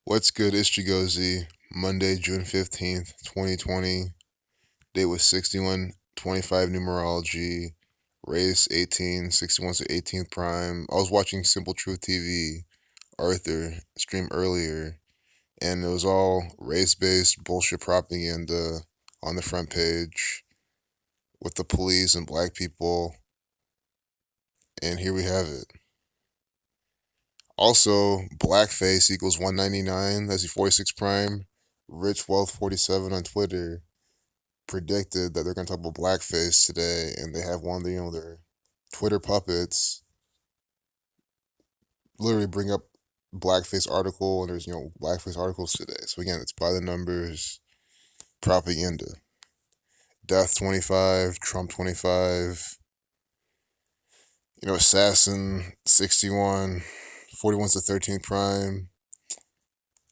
What's good, Istrigozi? Monday, June 15th, 2020. Date was 6125 numerology. Race 18, 61 to 18th prime. I was watching Simple Truth TV, Arthur, stream earlier, and it was all race based bullshit propaganda on the front page with the police and black people. And here we have it. Also, blackface equals 199. That's the 46 prime. Rich Wealth 47 on Twitter predicted that they're going to talk about blackface today, and they have one of their Twitter puppets literally bring up blackface article, and there's blackface articles today. So again, it's by the numbers propaganda. Death 25, Trump 25, assassin 61, 41's the 13th prime.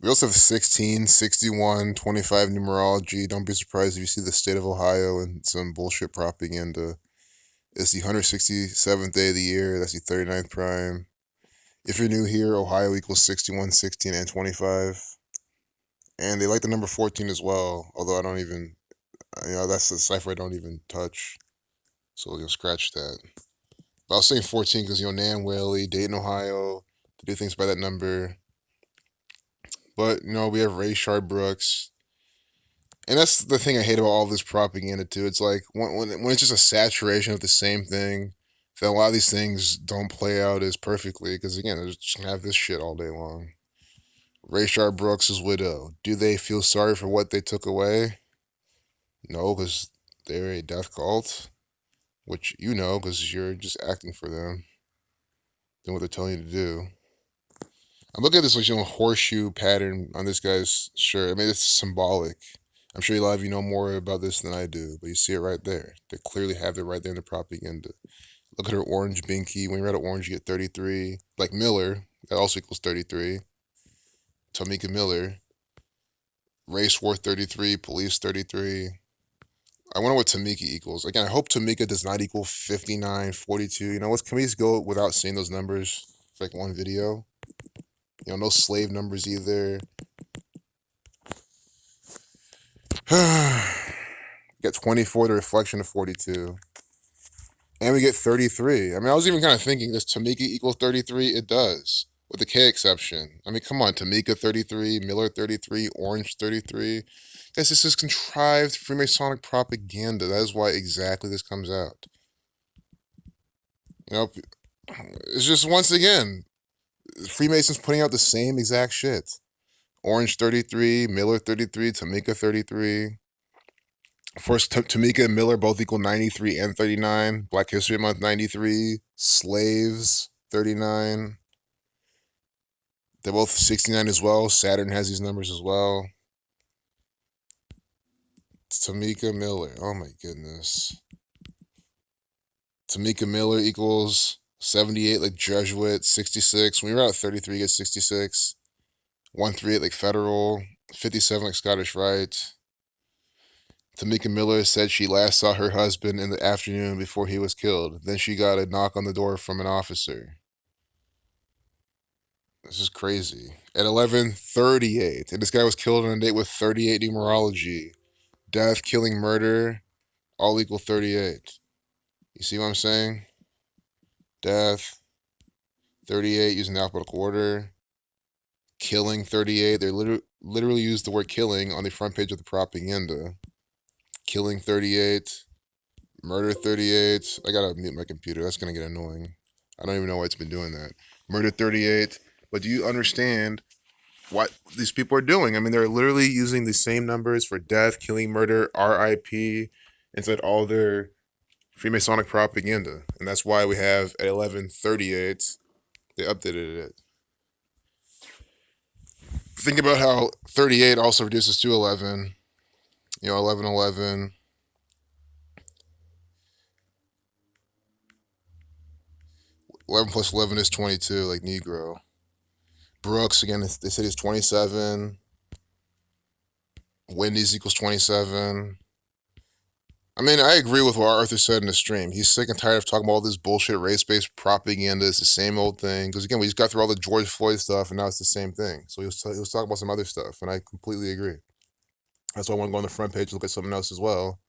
We also have 16, 61, 25 numerology. Don't be surprised if you see the state of Ohio and some bullshit propaganda. It's the 167th day of the year. That's the 39th prime. If you're new here, Ohio equals 61, 16, and 25. And they like the number 14 as well, although I don't even, that's the cipher I don't even touch. So you'll scratch that. But I was saying 14 because, Nan Whaley, Dayton, Ohio, to do things by that number. But, we have Rayshard Brooks. And that's the thing I hate about all this propaganda, too. It's like, when it's just a saturation of the same thing, that a lot of these things don't play out as perfectly. Because, again, they're just going to have this shit all day long. Rayshard Brooks' widow. Do they feel sorry for what they took away? No, because they're a death cult. Which you know, because you're just acting for them. Doing what they're telling you to do. I'm looking at this horseshoe pattern on this guy's shirt. I mean, it's symbolic. I'm sure a lot of you know more about this than I do, but you see it right there. They clearly have it right there in the propaganda. Look at her orange binky. When you're out of orange, you get 33. Like Miller, that also equals 33. Tamika Miller. Race war 33. Police 33. I wonder what Tamika equals. Again, I hope Tamika does not equal 59, 42. Can we just go without seeing those numbers for like one video? No slave numbers either. Get 24, the reflection of 42. And we get 33. I mean, I was even kind of thinking, does Tamika equal 33? It does, with the K exception. I mean, come on, Tamika 33, Miller 33, Orange 33. Guys, this is contrived Freemasonic propaganda. That is why exactly this comes out. It's just, once again, Freemasons putting out the same exact shit. Orange 33, Miller 33, Tamika 33. First, Tamika and Miller both equal 93 and 39. Black History Month 93. Slaves 39. They're both 69 as well. Saturn has these numbers as well. Tamika Miller. Oh my goodness. Tamika Miller equals 78 like Jesuit, 66. When you're at 33, you get 66. 138 like Federal, 57 like Scottish Rite. Tamika Miller said she last saw her husband in the afternoon before he was killed. Then she got a knock on the door from an officer. This is crazy. At 11:38, and this guy was killed on a date with 38 numerology. Death, killing, murder, all equal 38. You see what I'm saying? Death, 38 using the alphabetical order. Killing, 38. They literally used the word killing on the front page of the propaganda. Killing 38, murder 38. I gotta mute my computer. That's gonna get annoying. I don't even know why it's been doing that. Murder 38. But do you understand what these people are doing? I mean, they're literally using the same numbers for death, killing, murder, RIP, inside all their Freemasonic propaganda. And that's why we have at 11:38, they updated it. Think about how 38 also reduces to 11. 11:11. 11 plus 11 is 22, like Negro. Brooks, again, they said he's 27. Wendy's equals 27. I mean, I agree with what Arthur said in the stream. He's sick and tired of talking about all this bullshit race-based propaganda. It's the same old thing. Because again, we just got through all the George Floyd stuff, and now it's the same thing. So he was talking about some other stuff, and I completely agree. That's why I want to go on the front page and look at something else as well.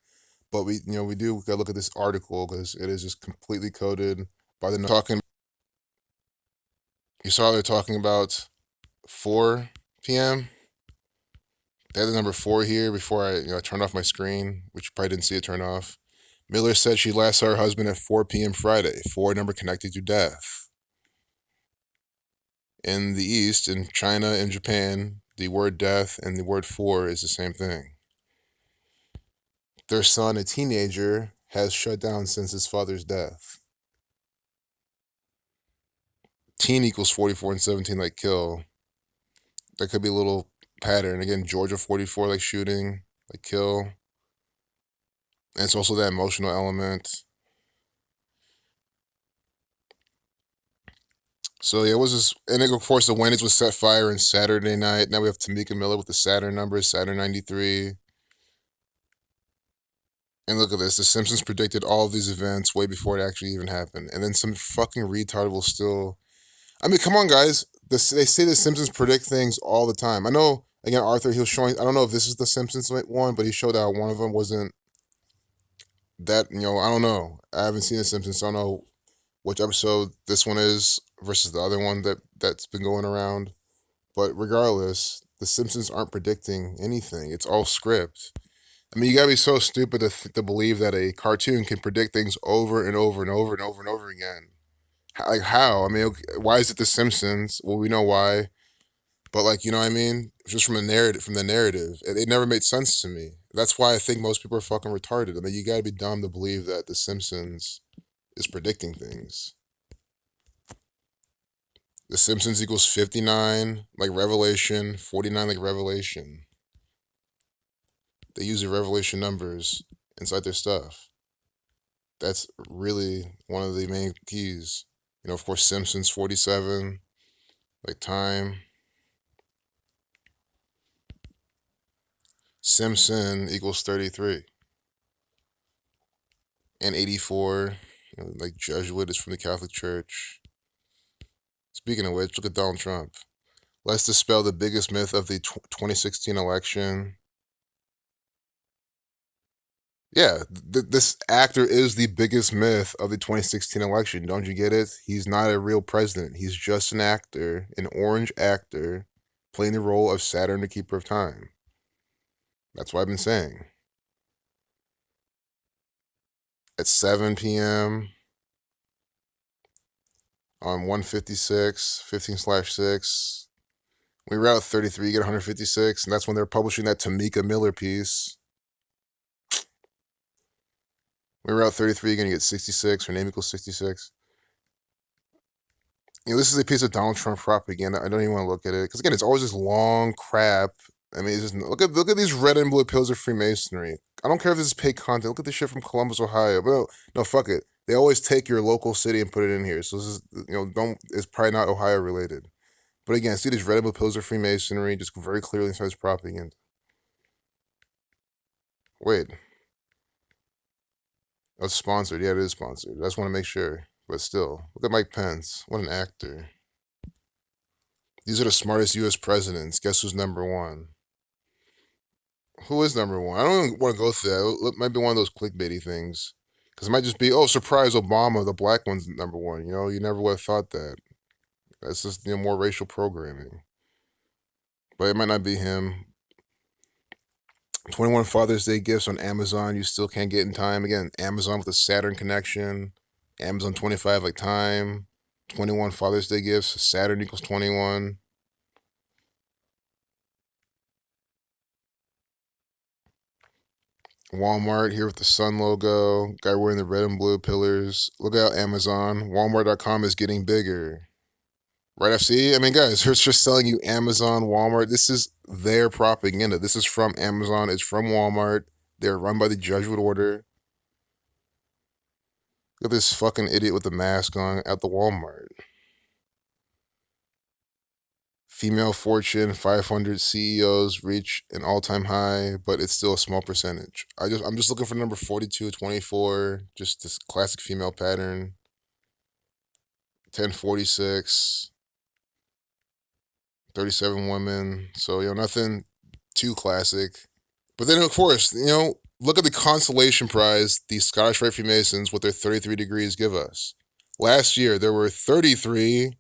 But we do gotta look at this article because it is just completely coded by the talking. You saw they're talking about 4 p.m. They had the number 4 here before I turned off my screen, which you probably didn't see it turn off. Miller said she last saw her husband at 4 p.m. Friday. 4 number connected to death. In the East, in China and Japan, the word death and the word 4 is the same thing. Their son, a teenager, has shut down since his father's death. Teen equals 44 and 17 like kill. That could be a little pattern. Again, Georgia 44 like shooting, like kill. And it's also that emotional element. So yeah, it was just, and then of course the Wendy's was set fire on Saturday night. Now we have Tamika Miller with the Saturn number, Saturn 93. And look at this, The Simpsons predicted all of these events way before it actually even happened. And then some fucking retard will still, I mean, come on guys. They say The Simpsons predict things all the time. I know, again, Arthur, he was showing, I don't know if this is The Simpsons one, but he showed how one of them wasn't that, I don't know. I haven't seen The Simpsons, so I don't know which episode this one is versus the other one that's been going around. But regardless, The Simpsons aren't predicting anything. It's all script. I mean, you gotta be so stupid to believe that a cartoon can predict things over and over and over and over and over again. Like how? I mean, okay, why is it The Simpsons? Well, we know why, but like, you know what I mean? Just from the narrative, it never made sense to me. That's why I think most people are fucking retarded. I mean, you gotta be dumb to believe that The Simpsons is predicting things. The Simpsons equals 59 like Revelation, 49 like Revelation. They use the Revelation numbers inside their stuff. That's really one of the main keys. Of course, Simpsons 47, like time. Simpson equals 33. And 84, like Jesuit is from the Catholic Church. Speaking of which, look at Donald Trump. Let's dispel the biggest myth of the 2016 election. Yeah, this actor is the biggest myth of the 2016 election. Don't you get it? He's not a real president. He's just an actor, an orange actor, playing the role of Saturn, the Keeper of Time. That's what I've been saying. At 7 p.m. on 156, 15/6, we route 33, you get 156, and that's when they're publishing that Tamika Miller piece. We route 33, you're going to get 66, her name equals 66. This is a piece of Donald Trump propaganda. I don't even want to look at it. Because again, it's always this long crap. I mean, it's just, look at these red and blue pills of Freemasonry. I don't care if this is paid content. Look at this shit from Columbus, Ohio. But no, fuck it. They always take your local city and put it in here. So this is, it's probably not Ohio related. But again, see these red and blue pills of Freemasonry just very clearly inside this propaganda. Wait. Oh, it's sponsored. Yeah, it is sponsored. I just want to make sure. But still, look at Mike Pence. What an actor. These are the smartest U.S. presidents. Guess who's number one? Who is number one? I don't even want to go through that. It might be one of those clickbaity things. Because it might just be, oh, surprise, Obama, the black one's number one. You never would have thought that. That's just more racial programming. But it might not be him. 21 Father's Day gifts on Amazon you still can't get in time. Again, Amazon with a Saturn connection. Amazon 25 like time. 21 Father's Day gifts. Saturn equals 21. Walmart here with the sun logo. Guy wearing the red and blue pillars. Look out, Amazon. Walmart.com is getting bigger. Right, FC? I mean, guys, they're just selling you Amazon, Walmart. This is their propaganda. This is from Amazon. It's from Walmart. They're run by the Jesuit order. Look at this fucking idiot with the mask on at the Walmart. Female Fortune 500 CEOs reach an all-time high, but it's still a small percentage. I'm just looking for number 42, 24, just this classic female pattern. 1046, 37 women. So, nothing too classic. But then, of course, look at the consolation prize these Scottish Rite Freemasons with their 33 degrees give us. Last year, there were 33,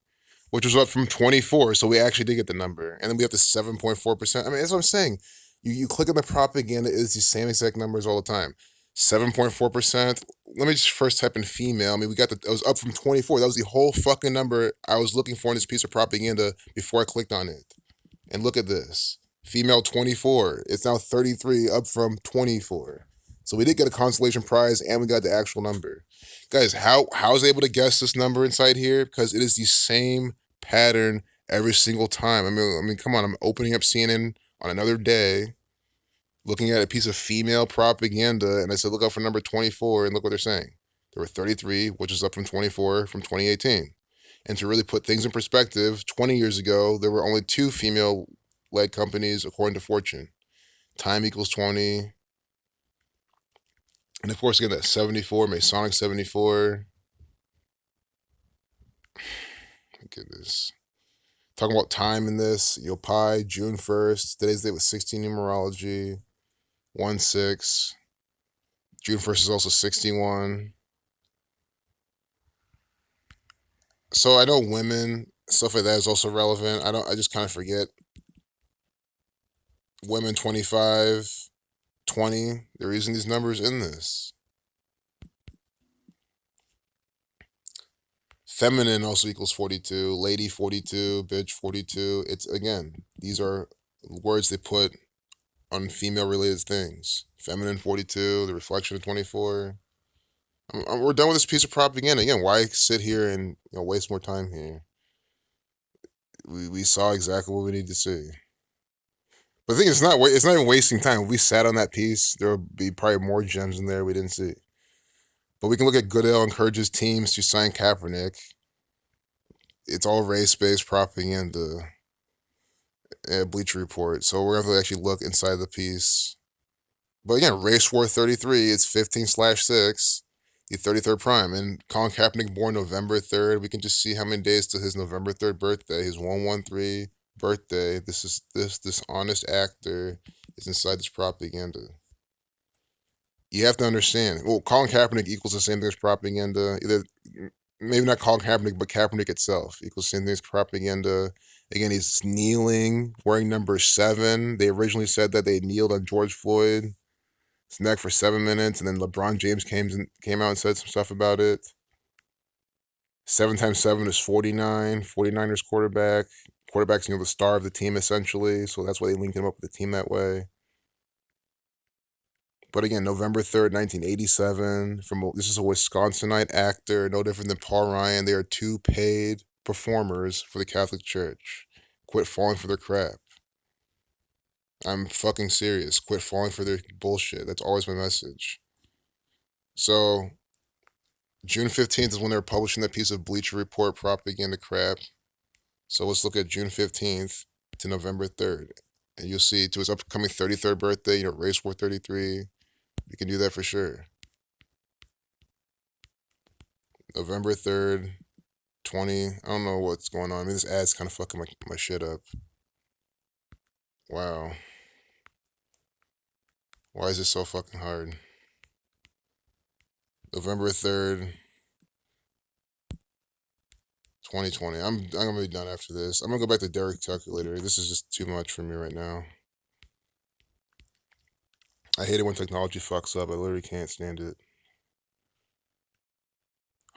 which was up from 24, so we actually did get the number. And then we have the 7.4%. I mean, that's what I'm saying. You click on the propaganda, it's the same exact numbers all the time. 7.4%. Let me just first type in female. I mean, it was up from 24. That was the whole fucking number I was looking for in this piece of propaganda before I clicked on it. And look at this. Female 24. It's now 33, up from 24. So we did get a consolation prize and we got the actual number. Guys, how I was able to guess this number inside here? Because it is the same pattern every single time. I mean, come on. I'm opening up CNN on another day, looking at a piece of female propaganda, and I said, look out for number 24, and look what they're saying. There were 33, which is up from 24 from 2018. And to really put things in perspective, 20 years ago, there were only 2 female-led companies according to Fortune. Time equals 20. And of course, again, that 74, Masonic 74. Look at this. Talking about time in this. Yopai, June 1st. Today's date was 16 numerology. 1/6. June 1st is also 61. So I know women, stuff like that is also relevant. I just kind of forget. Women 25, 20. They're using these numbers in this. Feminine also equals 42. Lady 42. Bitch 42. It's, again, these are words they put on female-related things. Feminine 42. The reflection of 24. We're done with this piece of propaganda. Again, why sit here and waste more time here? We saw exactly what we need to see. But the thing is, it's not even wasting time. If we sat on that piece, there would be probably more gems in there we didn't see. But we can look at Goodell encourages teams to sign Kaepernick. It's all race-based propaganda. Bleacher Report. So we're going to have to actually look inside the piece. But again, Race War 33, it's 15/6, the 33rd prime. And Colin Kaepernick born November 3rd. We can just see how many days to his November 3rd birthday, his 113 birthday. This honest actor is inside this propaganda. You have to understand. Well, Colin Kaepernick equals the same thing as propaganda. Either maybe not Colin Kaepernick, but Kaepernick itself equals the same thing as propaganda. Again, he's kneeling, wearing number 7. They originally said that they kneeled on George Floyd's neck for 7 minutes, and then LeBron James came out and said some stuff about it. 7 times 7 is 49. 49ers quarterback. Quarterback's the star of the team essentially, so that's why they linked him up with the team that way. But again, November 3rd, 1987. This is a Wisconsinite actor, no different than Paul Ryan. They are 2 paid performers for the Catholic Church. Quit falling for their crap. I'm fucking serious. Quit falling for their bullshit. That's always my message. So, June 15th is when they were publishing that piece of Bleacher Report propaganda crap. So let's look at June 15th to November 3rd. And you'll see to his upcoming 33rd birthday, Race War 33. You can do that for sure. November 3rd, 20. I don't know what's going on. I mean, this ad's kind of fucking my shit up. Wow. Why is this so fucking hard? November 3rd, 2020. I'm gonna be done after this. I'm gonna go back to Derek Calculator. This is just too much for me right now. I hate it when technology fucks up. I literally can't stand it.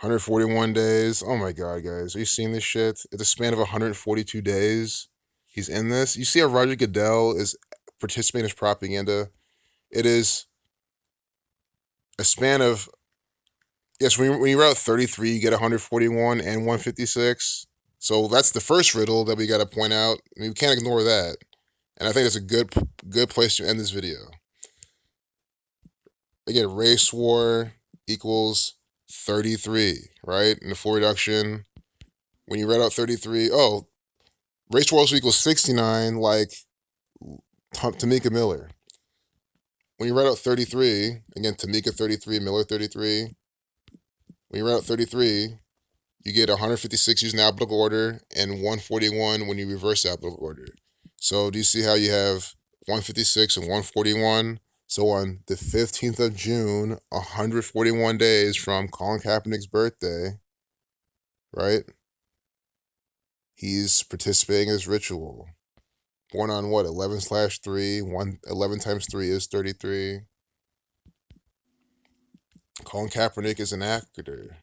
141 days. Oh my god, guys. Are you seeing this shit? It's a span of 142 days. He's in this. You see how Roger Goodell is participating in his propaganda? It is a span of... Yes, when you route 33, you get 141 and 156. So that's the first riddle that we got to point out. I mean, we can't ignore that. And I think it's a good place to end this video. Again, race war equals 33, right? In the full reduction, when you read out 33, Rayshard also equals 69, like Tamika Miller. When you write out 33, again, Tamika 33, Miller 33. When you write out 33, you get 156 using alphabetical order and 141 when you reverse alphabetical order. So do you see how you have 156 and 141? So on the 15th of June, 141 days from Colin Kaepernick's birthday, right? He's participating in this ritual. Born on what? 11/3. 11 times 3 is 33. Colin Kaepernick is an actor.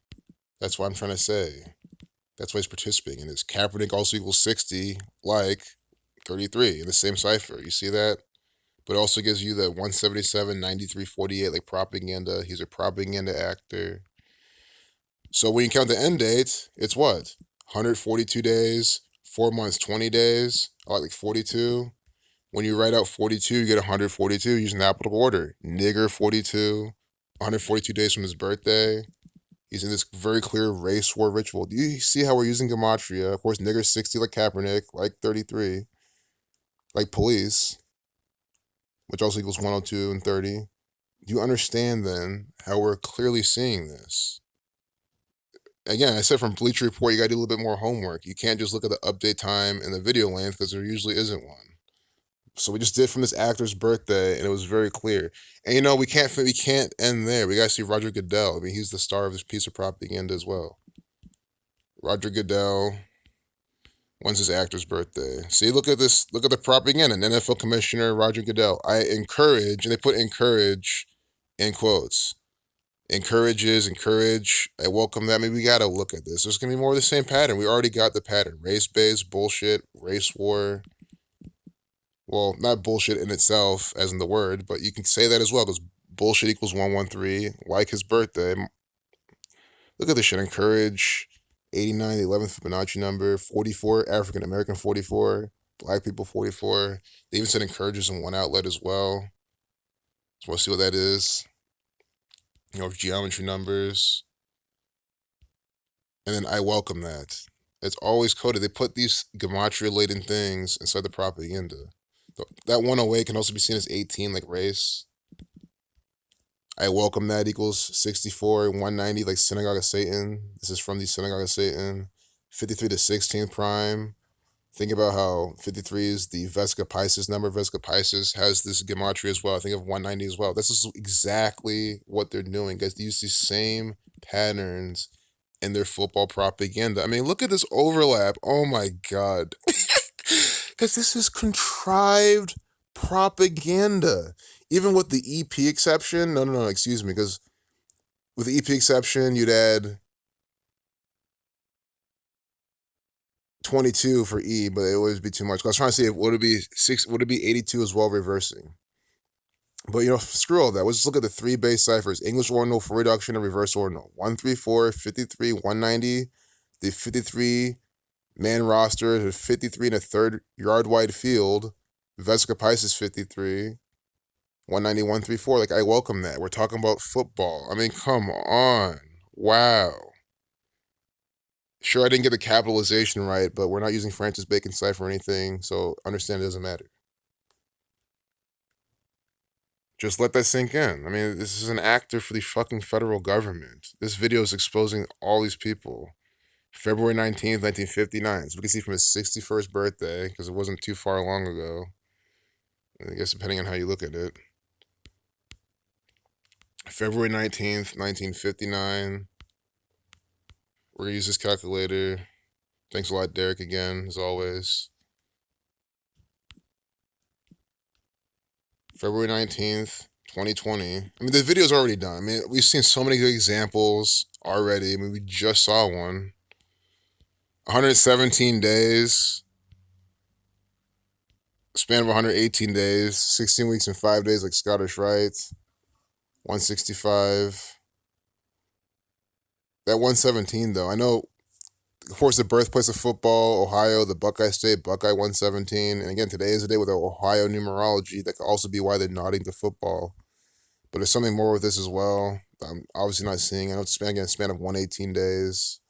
That's what I'm trying to say. That's why he's participating in this. Kaepernick also equals 60, like 33 in the same cipher. You see that? But it also gives you the 177, 93, 48, like propaganda. He's a propaganda actor. So when you count the end date, it's what? 142 days, 4 months, 20 days, like 42. When you write out 42, you get 142 using the alphabetical order. Nigger 42, 142 days from his birthday. He's in this very clear race war ritual. Do you see how we're using gematria? Of course, nigger 60 like Kaepernick, like 33, like police, which also equals 102 and 30. Do you understand then how we're clearly seeing this? Again, I said from Bleacher Report, you gotta do a little bit more homework. You can't just look at the update time and the video length because there usually isn't one. So we just did from this actor's birthday, and it was very clear. And we can't end there. We gotta see Roger Goodell. I mean, he's the star of this piece of propaganda as well. Roger Goodell. When's his actor's birthday? See, look at this. Look at the propaganda. An NFL commissioner, Roger Goodell. I encourage, and they put encourage in quotes. Encourage. I welcome that. Maybe we gotta look at this. There's gonna be more of the same pattern. We already got the pattern. Race-based bullshit, race war. Well, not bullshit in itself, as in the word, but you can say that as well, because bullshit equals 113, like his birthday. Look at this shit. Encourage, 89, the 11th Fibonacci number, 44, African American 44, black people 44. They even said encourages in one outlet as well. So we'll see what that is. Geometry numbers. And then I welcome that. It's always coded. They put these gematria-laden things inside the propaganda. That 108 can also be seen as 18, like race. I welcome that equals 64, 190, like Synagogue of Satan. This is from the Synagogue of Satan. 53 to 16 prime. Think about how 53 is the Vesica Pisces number. Vesica Pisces has this gematria as well. I think of 190 as well. This is exactly what they're doing, guys. They use these same patterns in their football propaganda. I mean, look at this overlap. Oh my God. Because this is contrived propaganda. Even with the EP exception, no, excuse me, because with the EP exception, you'd add 22 for E, but it would always be too much. I was trying to see would it be 82 as well reversing? But screw all that. Let's just look at the 3 base ciphers. English ordinal for reduction and reverse ordinal. 134, 53, 190. The 53 man roster, the 53 in a third yard wide field. Vesica Pisces 53. 190, 134. Like, I welcome that. We're talking about football. I mean, come on. Wow. Sure, I didn't get the capitalization right, but we're not using Francis Bacon cipher or anything, so understand it doesn't matter. Just let that sink in. I mean, this is an actor for the fucking federal government. This video is exposing all these people. February 19th, 1959. So we can see from his 61st birthday, because it wasn't too far long ago. I guess depending on how you look at it. February 19th, 1959. We're going to use this calculator. Thanks a lot, Derek, again, as always. February 19th, 2020. I mean, the video's already done. I mean, we've seen so many good examples already. I mean, we just saw one. 117 days. Span of 118 days. 16 weeks and 5 days, like Scottish Rite. 165. That 117, though, I know, of course, the birthplace of football, Ohio, the Buckeye State, Buckeye 117. And again, today is a day with Ohio numerology. That could also be why they're nodding to football. But there's something more with this as well. I'm obviously not seeing. I know it's a span of 118 days.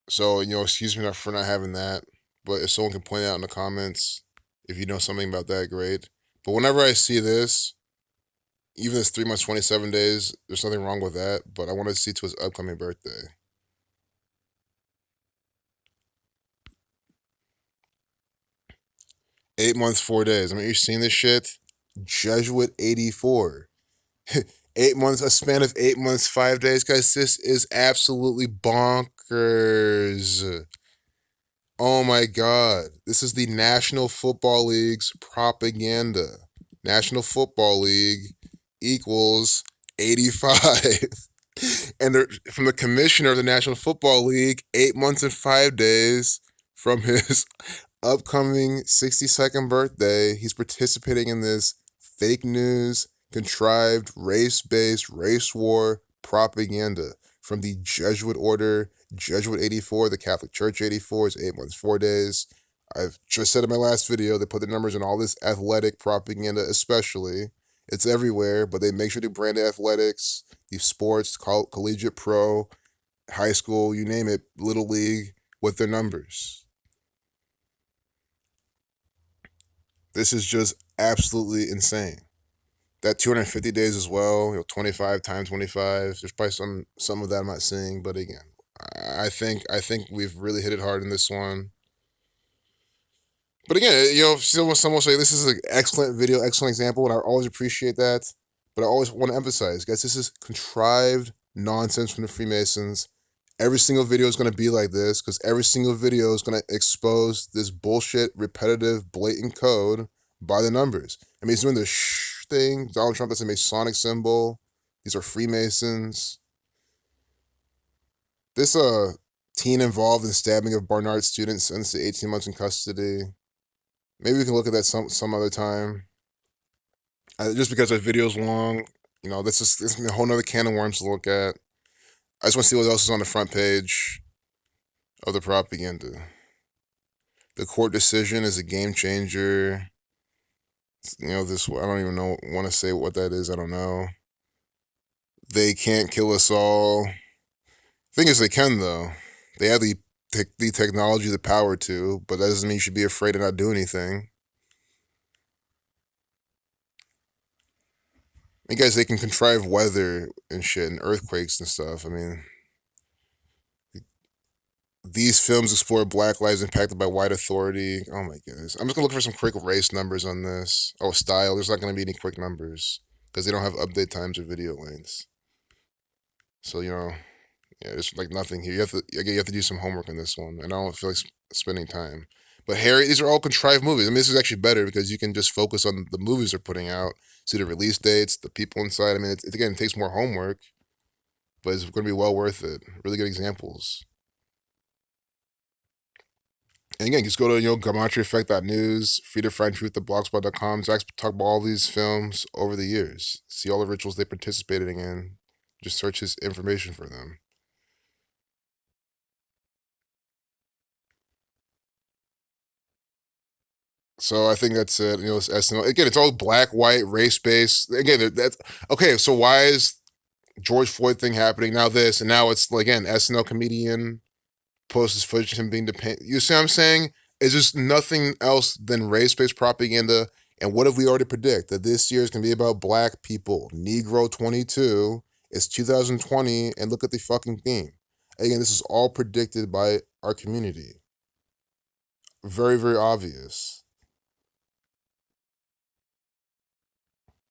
So, excuse me for not having that. But if someone can point out in the comments, if you know something about that, great. But whenever I see this, even this 3 months, 27 days, there's nothing wrong with that. But I want to see to his upcoming birthday. 8 months, 4 days. I mean, you're seeing this shit? Jesuit 84. 8 months, a span of 8 months, 5 days, guys. This is absolutely bonkers. Oh my God. This is the National Football League's propaganda. National Football League equals 85. And from the commissioner of the National Football League, 8 months and 5 days from his upcoming 62nd birthday, he's participating in this fake news, contrived, race-based, race war propaganda from the Jesuit order, Jesuit 84, the Catholic Church 84 is 8 months, 4 days. I've just said in my last video, they put the numbers in all this athletic propaganda, especially. It's everywhere, but they make sure to brand athletics, the sports, collegiate pro, high school, you name it, little league, with their numbers. This is just absolutely insane. That 250 days as well, 25 times 25. There's probably some of that I'm not seeing, but again, I think we've really hit it hard in this one. But again, someone will say this is an excellent video, excellent example, and I always appreciate that. But I always want to emphasize, guys, this is contrived nonsense from the Freemasons. Every single video is going to be like this because every single video is going to expose this bullshit, repetitive, blatant code by the numbers. I mean, he's doing the thing. Donald Trump, that's a Masonic symbol. These are Freemasons. This teen involved in stabbing of Barnard student sentenced to 18 months in custody. Maybe we can look at that some other time. Just because our video's long, this is a whole nother can of worms to look at. I just want to see what else is on the front page of the propaganda. The court decision is a game changer. This, I don't even want to say what that is. I don't know. They can't kill us all. Thing is, they can, though. They have the technology, the power to, but that doesn't mean you should be afraid to not do anything. And guys, they can contrive weather and shit and earthquakes and stuff. I mean, these films explore Black lives impacted by white authority. Oh my goodness. I'm just going to look for some quick race numbers on this. Oh, style. There's not going to be any quick numbers because they don't have update times or video lengths. So, yeah, there's like nothing here. You have to do some homework on this one, and I don't feel like spending time. But Harry, these are all contrived movies. I mean, this is actually better because you can just focus on the movies they're putting out, see the release dates, the people inside. I mean, again, it takes more homework, but it's going to be well worth it. Really good examples. And again, just go to gematryeffect.news, freetofindtruth.blogspot.com. Zach's talked about all these films over the years. See all the rituals they participated in. Just search his information for them. So I think that's it. It's SNL. Again, it's all black, white, race-based. Again, that's okay. So why is George Floyd thing happening now? This and now it's again SNL comedian posts his footage of him being dependent. You see what I'm saying? It's just nothing else than race-based propaganda. And what if we already predict that this year is going to be about black people? Negro 22. It's 2020, and look at the fucking theme. Again, this is all predicted by our community. Very, very obvious.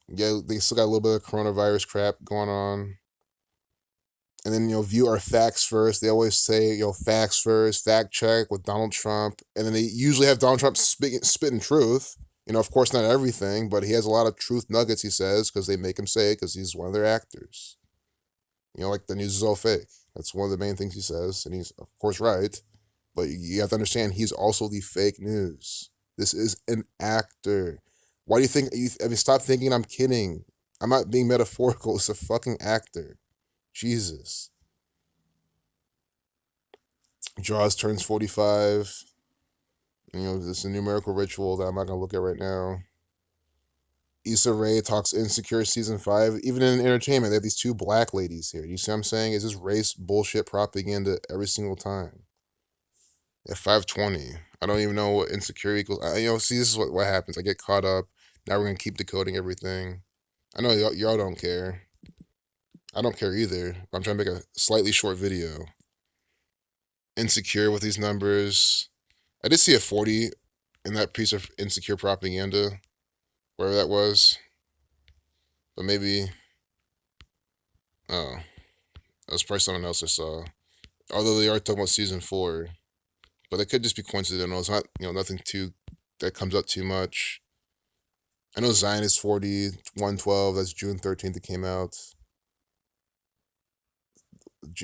Yeah, they still got a little bit of coronavirus crap going on. And then, view our facts first. They always say, facts first, fact check with Donald Trump. And then they usually have Donald Trump spitting truth. Of course, not everything, but he has a lot of truth nuggets, he says, because they make him say it because he's one of their actors. Like the news is all fake. That's one of the main things he says. And he's, of course, right. But you have to understand, he's also the fake news. This is an actor. Why do you think, stop thinking I'm kidding. I'm not being metaphorical. It's a fucking actor. Jesus. Jaws turns 45. This is a numerical ritual that I'm not going to look at right now. Issa Rae talks Insecure Season 5. Even in entertainment, they have these two black ladies here. You see what I'm saying? It's just race bullshit propaganda every single time. Yeah, 520. I don't even know what insecure equals. See, this is what happens. I get caught up. Now we're gonna keep decoding everything. I know y'all don't care. I don't care either. I'm trying to make a slightly short video. Insecure with these numbers. I did see a 40 in that piece of insecure propaganda, wherever that was. But maybe, oh, that was probably something else I saw. Although they are talking about season 4, but it could just be coincidental. It's not, nothing too that comes up too much. I know Zionist 40, 112. That's June 13th. It came out.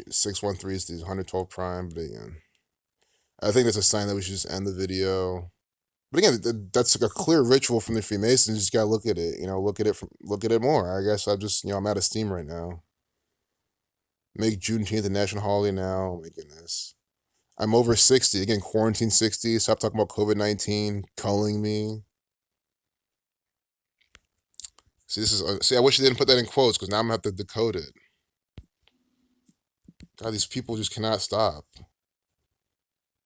613 is the 112 prime. But again, I think that's a sign that we should just end the video. But again, that's like a clear ritual from the Freemasons. You just gotta look at it. Look at it more. I guess I'm out of steam right now. Make Juneteenth a national holiday now. Oh my goodness. I'm over 60. Again, quarantine 60. Stop talking about COVID-19 culling me. See, I wish they didn't put that in quotes because now I'm gonna have to decode it. God, these people just cannot stop.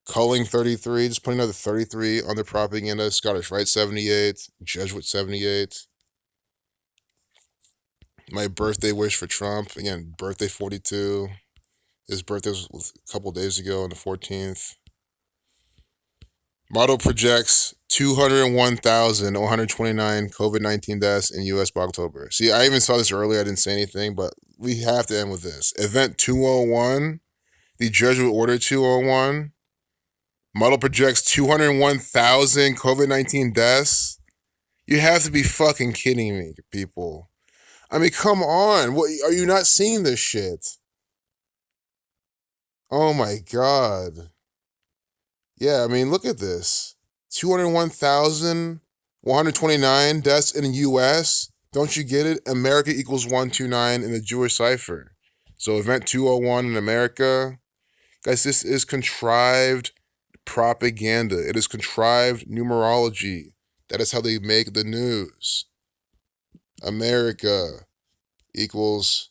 Culling 33, just putting another 33 on their propaganda. Scottish Rite 78, Jesuit 78. My birthday wish for Trump. Again, birthday 42. His birthday was a couple days ago on the 14th. Model projects 201,129 COVID-19 deaths in U.S. by October. See, I even saw this earlier. I didn't say anything, but we have to end with this. Event 201, the Jesuit Order 201. Model projects 201,000 COVID-19 deaths. You have to be fucking kidding me, people. I mean, come on. What, are you not seeing this shit? Oh my God. Yeah, I mean, look at this. 201,129 deaths in the U.S. Don't you get it? America equals 129 in the Jewish cipher. So event 201 in America. Guys, this is contrived propaganda. It is contrived numerology. That is how they make the news. America equals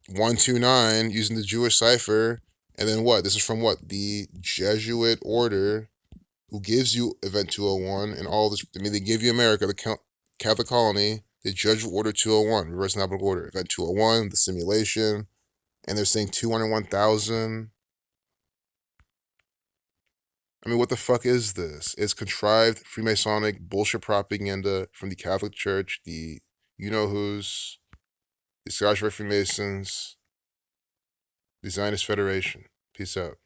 129 using the Jewish cipher. And then what? This is from what? The Jesuit order who gives you Event 201 and all this. I mean, they give you America, the Catholic colony, the Jesuit order 201, reverse alphabetical order. Event 201, the simulation. And they're saying 201,000. I mean, what the fuck is this? It's contrived Freemasonic bullshit propaganda from the Catholic Church, the you-know-who's, the Scottish Rite Freemasons, the Zionist Federation. Peace out.